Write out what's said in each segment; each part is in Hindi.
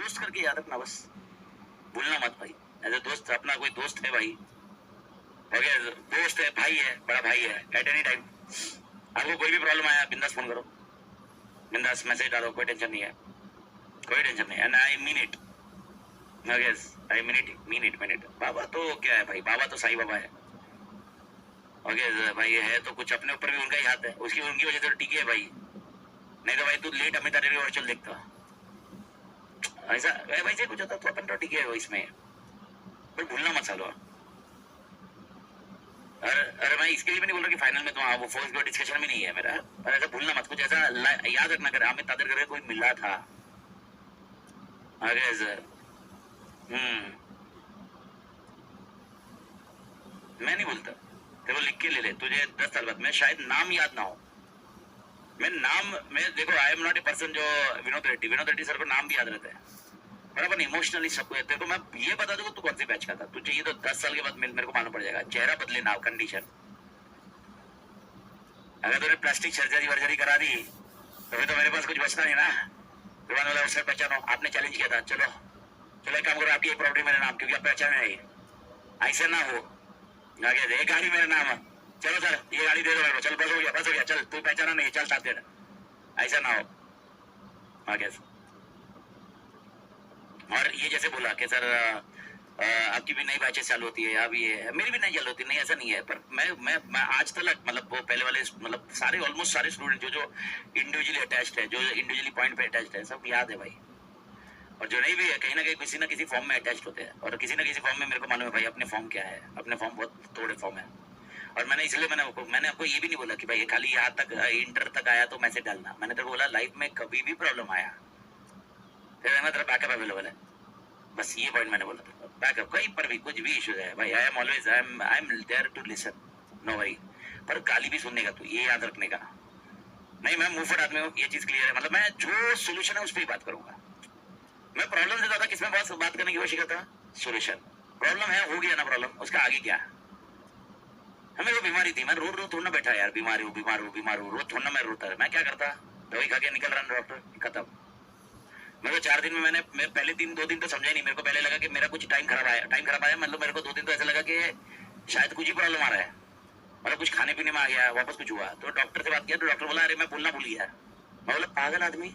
दोस्त करके याद रखना, बस भूलना मत भाई। एज ए दोस्त, अपना कोई दोस्त है भाई, ओके, दोस्त है, भाई है, बड़ा भाई है। एट एनी टाइम आपको कोई भी प्रॉब्लम आया बिंदास फोन करो, बिंदास मैसेज डालो, कोई टेंशन नहीं है, कोई टेंशन नहीं। And I mean it, I mean it. बाबा तो क्या है भाई, बाबा तो साईं बाबा है, ओके भाई, है तो कुछ अपने ऊपर भी उनका ही हाथ है, उसकी उनकी वजह से तो टिके है भाई, नहीं तो भाई तू लेट अमिता डेरी और चल देखता, ऐसा वैसे कुछ होता तो अपन तो टिके है इसमें, पर भूलना मत सालो। अरे मैं इसके लिए भी नहीं बोल रहा कि फाइनल में तो हाँ वो फर्स्ट गो डिस्कशन में नहीं है मेरा, पर ऐसा भूलना मत, कुछ ऐसा याद रखना कर अमित तादर करके कोई मिला था, अरे सर मैं नहीं बोलता, तेरे को लिख के ले ले, तुझे 10 साल बाद मैं शायद नाम याद ना हो, मैं देखो I am not a person जो विनोद रेड्डी सर को नाम भी याद रहता है, पर अपन इमोशनली सबको, तेरे को मैं ये बता दूंगा तू कौन सी बैच का था, तुझे ये तो 10 साल के बाद मेरे को मालूम पड़ जाएगा, चेहरा बदले ना कंडीशन, अगर तूने प्लास्टिक सर्जरी करा दी तो तो मेरे पास कुछ बचता नहीं ना, दुकान वाला सर पहचानो, आपने चैलेंज किया था, चलो एक काम करो, आपकी एक प्रॉपर्टी मेरे नाम, क्योंकि आप पहचाने नहीं, ऐसे ना हो, आगे एक गाड़ी मेरा नाम है, चलो सर ये गाड़ी दे दो मेरे को, चल बस हो गया, चल तू पहचाना नहीं, चल साथ दे, ऐसा ना हो, आगे। और ये जैसे बोला कि सर आपकी भी नई बैचेस चालू होती है, अभी ये मेरी भी नहीं चालू होती, नहीं ऐसा नहीं है, पर मैं आज तक मतलब वो पहले वाले मतलब सारे ऑलमोस्ट सारे स्टूडेंट जो इंडिविजुअली अटैच्ड है, जो इंडिविजुअली पॉइंट पे अटैच्ड है, सब याद है भाई, और जो नहीं भी है कहीं ना कहीं किसी ना किसी फॉर्म में अटैच्ड होते हैं, और किसी ना किसी फॉर्म में मेरे को मालूम है भाई अपने फॉर्म क्या है, अपने फॉर्म बहुत थोड़े फॉर्म है, और मैंने इसलिए मैंने आपको ये भी नहीं बोला कि भाई खाली यहाँ तक इंटर तक आया तो मैसेज डालना, मैंने तो बोला लाइफ में कभी भी प्रॉब्लम आया फिर तेरा बैकअप अवेलेबल है, बस ये पॉइंट मैंने बोला था, बैकअप कहीं पर भी कुछ भी इश्यूज है भाई, I am there to listen, no worry, पर गाली भी सुनने का तू ये याद रखने का नहीं, मैं मुंह फट आदमी हूँ, ये चीज क्लियर है, मतलब मैं जो सोल्यूशन है उस पर ही बात करूंगा, मैं प्रॉब्लम से ज्यादा किसमें बात करने की कोशिश करता, सोल्यूशन, प्रॉब्लम है हो गया ना प्रॉब्लम, उसका आगे क्या, हमें वो बीमारी थी, मैं रो थोड़ा बैठा यार, बीमार हूँ रो थोड़ा मैं रोता, मैं क्या करता, दवाई खा के निकल रहा डॉक्टर खत्म, मेरे को 4 दिन में मैं पहले 2 दिन तो समझा ही नहीं, मेरे को पहले लगा कि मेरा कुछ टाइम खराब आया, मतलब मेरे को 2 दिन तो ऐसा लगा कि शायद कुछ ही प्रॉब्लम आ रहा है, मतलब कुछ खाने पीने में आ गया, वापस कुछ हुआ, तो डॉक्टर से बात किया तो डॉक्टर बोला अरे मैं बोलना भूल गया, मैं बोला पागल आदमी,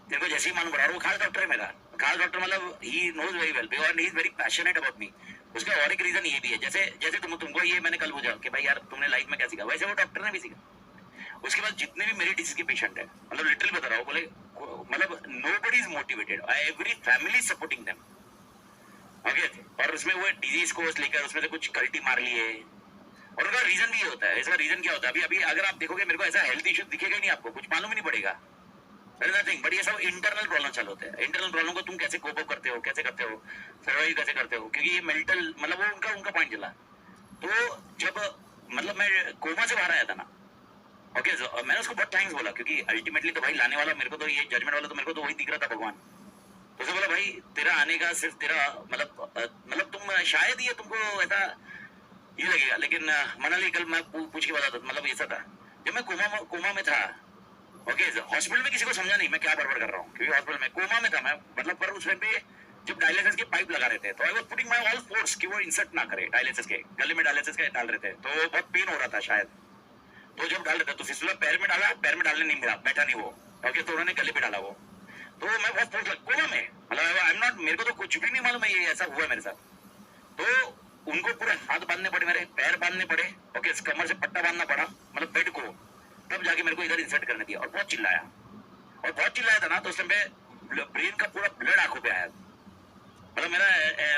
तेरे को जैसे ही मालूम पड़ा, वो खास डॉक्टर है मेरा, खास डॉक्टर मतलब he knows very well because he is very passionate about me, उसका और एक रीजन ये भी है, जैसे तुमको ये मैंने कल पूछा कि भाई यार तुमने लाइफ में क्या सीखा, वैसे वो डॉक्टर ने भी सीखा, उसके बाद जितने भी मेरी डिसीज के पेशेंट है, मतलब लिटरली बता रहा हूँ, बोले मतलब nobody is motivated, every family supporting them, okay, और उसमें वो डिजीज को लेकर उसमें से कुछ कल्टी मार लिए, और उनका रीजन भी ये होता है, इसका रीजन क्या होता है, अभी अगर आप देखोगे मेरे को ऐसा हेल्थ इश्यू दिखेगा ही नहीं आपको, कुछ मालूम ही नहीं पड़ेगा, बट ये सब इंटरनल प्रॉब्लम चालू होते हैं, इंटरनल प्रॉब्लम को तुम कैसे कोप अप करते हो, कैसे करते हो, सर्वाइव कैसे करते हो, क्योंकि ये मेंटल मतलब वो उनका पॉइंट चला, तो जब मतलब मैं कोमा से बाहर आया था ना, ओके, मैंने उसको बहुत थैंक्स बोला, क्योंकि अल्टीमेटली तो भाई लाने वाला मेरे को तो ये जजमेंट वाला तो मेरे को तो वही दिख रहा था भगवान, तो उसे बोला भाई तेरा आने का सिर्फ तेरा मतलब तुम शायद ये तुमको ऐसा ये लगेगा, लेकिन मनाली कल मैं पूछ के बताता, मतलब ऐसा था जब मैं कोमा में था, ओके, हॉस्पिटल में किसी को समझा नहीं मैं क्या बड़बड़ कर रहा हूँ, क्योंकि हॉस्पिटल में कोमा में था मैं, मतलब पर उस टाइम पे जब डायलिसिस के पाइप लगा रहे थे तो I was putting my all force कि वो इंसर्ट ना करे, डायलिसिस के गले में डायलिसिस के डाल रहे थे, तो बहुत पेन हो रहा था शायद, तो जब डाल रहे थे तो फिसला पैर में डालने नहीं मिला, बैठा नहीं वो, ओके, तो उन्होंने गले पे डाला वो, तो मैं बहुत फोर्स कोमा में, मतलब आई एम नॉट, मेरे को तो कुछ भी नहीं मालूम है ये ऐसा हुआ मेरे साथ, तो उनको पूरे हाथ बांधने पड़े, मेरे पैर बांधने पड़े, ओके, कमर से पट्टा बांधना पड़ा, मतलब बेड को, तब जाके मेरे को इधर इंसर्ट करने दिया, और बहुत चिल्लाया था ना, तो उस टाइम पे ब्रेन का पूरा ब्लड आंखों पे आया, मतलब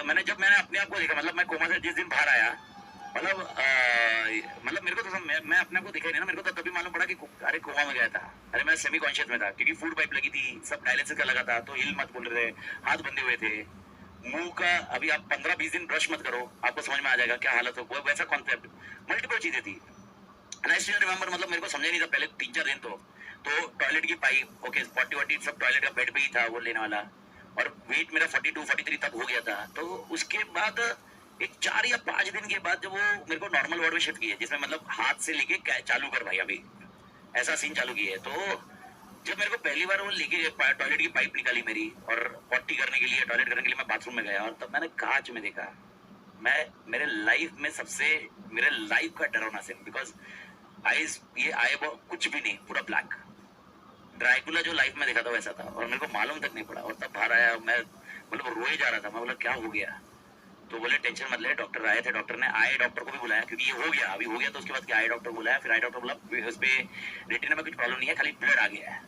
मैंने अपने आप को देखा, मतलब मैं कोमा से जिस दिन बाहर आया, मतलब मेरे को तो मैं अपने आप को दिखा नहीं ना, मेरे को तो तभी मालूम पड़ा कि अरे कोमा में गया था, अरे मैं सेमी कॉन्शियस में था, क्योंकि फूड पाइप लगी थी, सब डायलिसिस का लगा था, तो हिल मत बोल रहे थे, हाथ बंधे हुए थे, मुंह का अभी आप 15-20 दिन ब्रश मत करो, आपको समझ में आ जाएगा क्या हालत हो, वैसा कॉन्सेप्ट, मल्टीपल चीजें थी, आई स्टिल रिमेंबर, मतलब मेरे को समझा नहीं था पहले 3-4 दिन, तो टॉयलेट की पाइप, ओके, 40 सब टॉयलेट का बेड पे ही था वो लेने वाला, और वेट मेरा 42-43 तक हो गया था, तो उसके बाद एक 4 या 5 दिन के बाद जब वो मेरे को नॉर्मल वार्ड में शिफ्ट किया, जिसमें मतलब हाथ से लेके चालू कर भाई, अभी ऐसा सीन चालू किया है, तो जब मेरे को पहली बार वो लेके टॉयलेट की पाइप निकाली मेरी और पॉटी करने के लिए टॉयलेट करने के लिए मैं बाथरूम में गया और तब मैंने कांच में देखा, मैं मेरे लाइफ में सबसे मेरे लाइफ का डरावना सीन, बिकॉज आईज ये आए कुछ भी नहीं, पूरा ब्लैक ड्राइकुला जो लाइफ में देखा था वैसा था और मेरे को मालूम तक नहीं पड़ा। और तब बाहर आया, मैं मतलब रोए जा रहा था, मैं बोला क्या हो गया, तो बोले टेंशन मत ले, डॉक्टर आए थे, डॉक्टर ने आए डॉक्टर को भी बुलाया क्योंकि ये हो गया, अभी हो गया तो उसके बाद क्या, आए डॉक्टर बुलाया, फिर आए डॉक्टर बोला उस पे रेटिना में कुछ प्रॉब्लम नहीं है, खाली ब्लड आ गया है,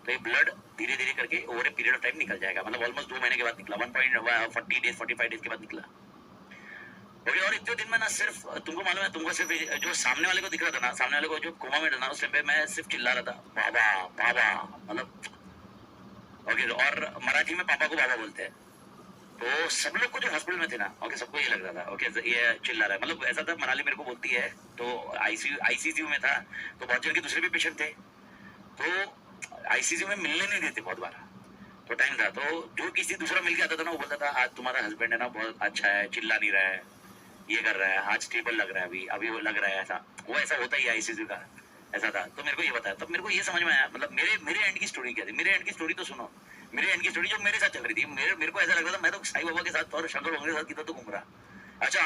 तो ये ब्लड धीरे धीरे करके over a period of time निकल जाएगा, मतलब ऑलमोस्ट 2 महीने के बाद निकला, 1.40 डेज 45 डेज के बाद निकला। ओके, और इतने दिन में ना सिर्फ तुमको मालूम है, तुमको सिर्फ जो सामने वाले को दिख रहा था ना, सामने वाले को जो कोमा में था उस टाइम पे मैं सिर्फ चिल्ला रहा था बाबा बाबा, मतलब ओके, और मराठी में पापा को बाबा बोलते हैं, तो सब लोग को जो हॉस्पिटल में थे ना, ओके, सबको ये लग रहा था ओके ये चिल्ला रहा है, मतलब ऐसा था, मनाली मेरे को बोलती है, तो आईसीयू में था, तो बहुत जन के दूसरे भी पेशेंट थे, तो आईसीयू में मिलने नहीं देते बहुत बार, तो टाइम था, तो जो किसी दूसरा मिल के आता था ना, वो बोलता था आज तुम्हारा हस्बैंड है ना बहुत अच्छा है, चिल्ला नहीं रहा है, ये कर रहा है, आज स्टेबल लग रहा है, अभी अभी वो लग रहा है, ऐसा वो ऐसा होता ही आईसीयू का, ऐसा था। तो मेरे को ये बताया, तब मेरे को ये समझ में आया, मतलब मेरे एंड की स्टोरी क्या थी, मेरे एंड की स्टोरी तो सुनो, मेरे एंड की स्टोरी जो मेरे साथ चल रही थी, मेरे को ऐसा लग रहा था मैं तो साईं बाबा के साथ और शंकर बाबा के साथ किधर तो घूम रहा, अच्छा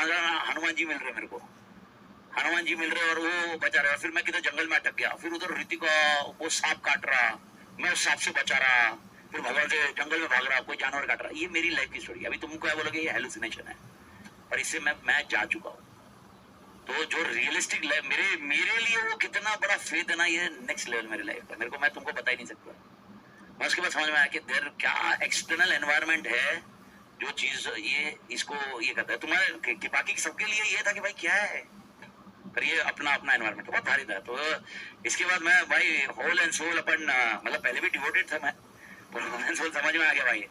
हनुमान जी मिल रहे मेरे को, हनुमान जी मिल रहे और वो बचा रहे, फिर मैं किधर जंगल में अटक गया, फिर उधर ऋतिका वो सांप काट रहा, मैं उस सांप से बचा रहा, फिर भगवान से जंगल में भाग रहा, कोई जानवर काट रहा, ये मेरी लाइफ की स्टोरी। अभी तुमको क्या बोलोगे ये हेलुसिनेशन है, और इससे मैं जा चुका हूँ, तो जो रियलिस्टिक लाइफ मेरे लिए वो कितना बड़ा फेथ है ना, ये नेक्स्ट लेवल मेरी लाइफ है, मेरे को मैं तुमको बता ही नहीं सकता। मैं उसके बाद समझ में आया कि देर क्या एक्सटर्नल एनवायरनमेंट है जो चीज ये इसको ये करता है, तुम्हारे कि बाकी सबके लिए ये था कि भाई क्या है, पर ये अपना अपना एनवायरनमेंट बहुत भारी था। तो इसके बाद मैं भाई होल एंड सोल अपन, मतलब पहले भी डिवोटेड था मैं, तो होल एंड सोल समझ में आ गया भाई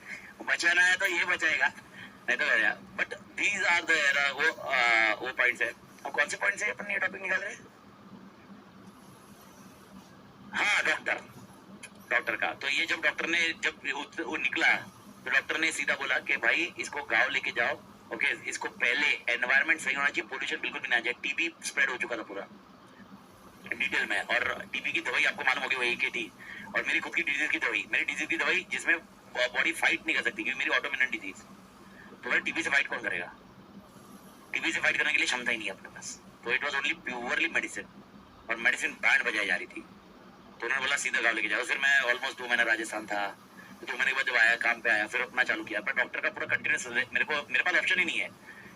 बचाना है तो ये बचाएगा, नहीं तो गया। बट दीज आर द वो पॉइंट्स है। अब कौन से पॉइंट से अपन ये टॉपिक निकाल रहे हैं? हाँ, डॉक्टर का। तो ये जब डॉक्टर ने जब वो निकला तो डॉक्टर ने सीधा बोला कि भाई इसको गांव लेके जाओ, ओके, इसको पहले एनवायरनमेंट सही होना चाहिए, पोल्यूशन बिल्कुल भी ना जाए, टीबी स्प्रेड हो चुका था पूरा डिटेल में, और टीबी की दवाई आपको मालूम होगी वो AKT, और मेरी खुद की डिजीज की दवाई, मेरी डिजीज की दवाई जिसमें बॉडी फाइट नहीं कर सकती क्योंकि मेरी ऑटोइम्यून डिजीज, तो मेरे टीबी से फाइट कौन करेगा, टीबी से फाइट करने के लिए क्षमता ही नहीं है अपने पास, तो it was only purely medicine, और मेडिसिन बैंड बजाई जा रही थी, तो उन्होंने बोला सीधा गाँव लेके जाओ। फिर मैं ऑलमोस्ट 2 महीना राजस्थान था, तो 2 महीने के बाद जब आया काम पे आया, फिर अपना चालू किया, पर डॉक्टर का पूरा कंटिन्यूस, मेरे पास ऑप्शन ही नहीं है,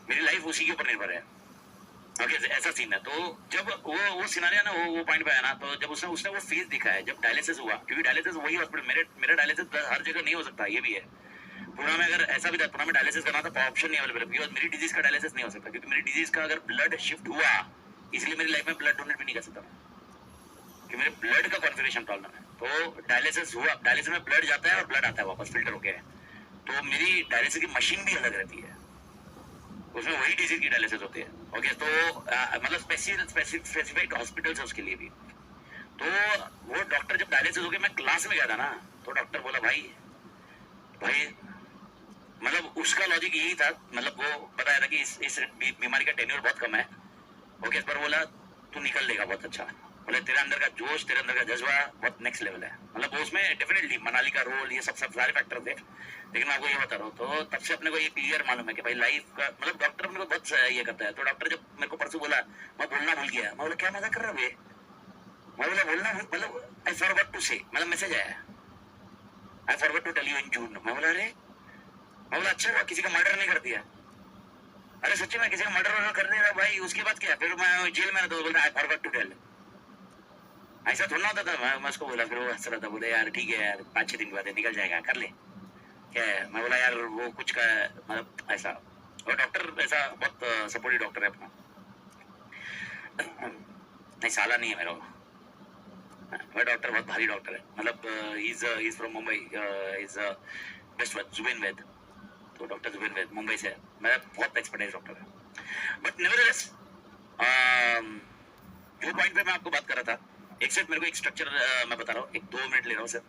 मेरी लाइफ उसी के ऊपर निर्भर है, ओके, ऐसा सीन है। तो जब वो सिनारियो ना वो पॉइंट पे आया ना, तो जब उसने वो फेज दिखा है जब डायलिसिस हुआ, क्योंकि डायलिसिस वही हॉस्पिटल, मेरा डायलिसिस हर जगह नहीं हो सकता, ये भी है, पुणे में अगर ऐसा भी था, पुणे में डायलिसिस करना था ऑप्शन नहीं अवेलेबल, बिकॉज मेरी डिजीज का डायलिसिस नहीं हो सकता, क्योंकि मेरी डिजीज का अगर ब्लड शिफ्ट हुआ, इसलिए मेरी लाइफ में ब्लड डोनेट भी नहीं कर सकता कि मेरे ब्लड का कॉन्फिगरेशन प्रॉब्लम है। तो डायलिसिस हुआ, डायलिसिस में ब्लड जाता है और ब्लड आता है वापस फिल्टर होके, तो मेरी डायलिसिस की मशीन भी अलग रहती है, उसमें वही डिजीज की डायलिसिस होती है, ओके, तो मतलब स्पेसिफिक हॉस्पिटल है उसके लिए भी। तो वो डॉक्टर जब डायलिसिस हो गया, मैं क्लास में गया था ना, तो डॉक्टर बोला भाई मतलब उसका लॉजिक यही था, मतलब वो बताया था कि इस बीमारी का टेन्योर बहुत कम है, ओके, पर बोला तू निकल लेगा बहुत अच्छा, बोले तेरे अंदर का जोश, तेरे अंदर का जज्बा बहुत नेक्स्ट लेवल है, मतलब उसमें डेफिनेटली मनाली का रोल, ये सब सारे फैक्टर थे, लेकिन मैं आपको ये बता रहा हूँ, तो तब से अपने को ये क्लियर मालूम है कि भाई लाइफ का मतलब डॉक्टर अपने को बहुत ये करता है। तो डॉक्टर जब मेरे को परसों बोला, मैं बोलना भूल गया, मैं बोला क्या मजा कर रहा है, मैं बोला बोलना मतलब आई फॉरगॉट टू से, मतलब मैसेज आया I forgot to tell you in June, मैं बोला अरे, मैं बोला अच्छा हुआ किसी का मर्डर नहीं कर दिया, अरे सच्ची में किसी का मर्डर कर दिया भाई, उसके बाद क्या, फिर मैं जेल में तो बोल रहा आई फॉरगॉट टू टेल, ऐसा थोड़ा होता था। मैं उसको बोला, फिर वो हंस रहा था, बोले यार ठीक है यार 5-6 दिन के बाद निकल जाएगा, कर ले क्या है, मैं बोला यार वो कुछ का मतलब ऐसा, और डॉक्टर ऐसा बहुत सपोर्टिव डॉक्टर है अपना, नहीं साला नहीं है मेरा वो डॉक्टर, बहुत भारी डॉक्टर है, मतलब is from Mumbai, is best Zubin Vaid, तो डॉक्टर जुबेन वैद मुंबई से, मेरा बहुत एक्सपर्टाइज डॉक्टर है। बट नेवरदलेस जो पॉइंट पे मैं आपको बात कर रहा था, एक सेट मेरे को एक स्ट्रक्चर मैं बता रहा हूँ, एक 2 मिनट ले रहा हूँ सर।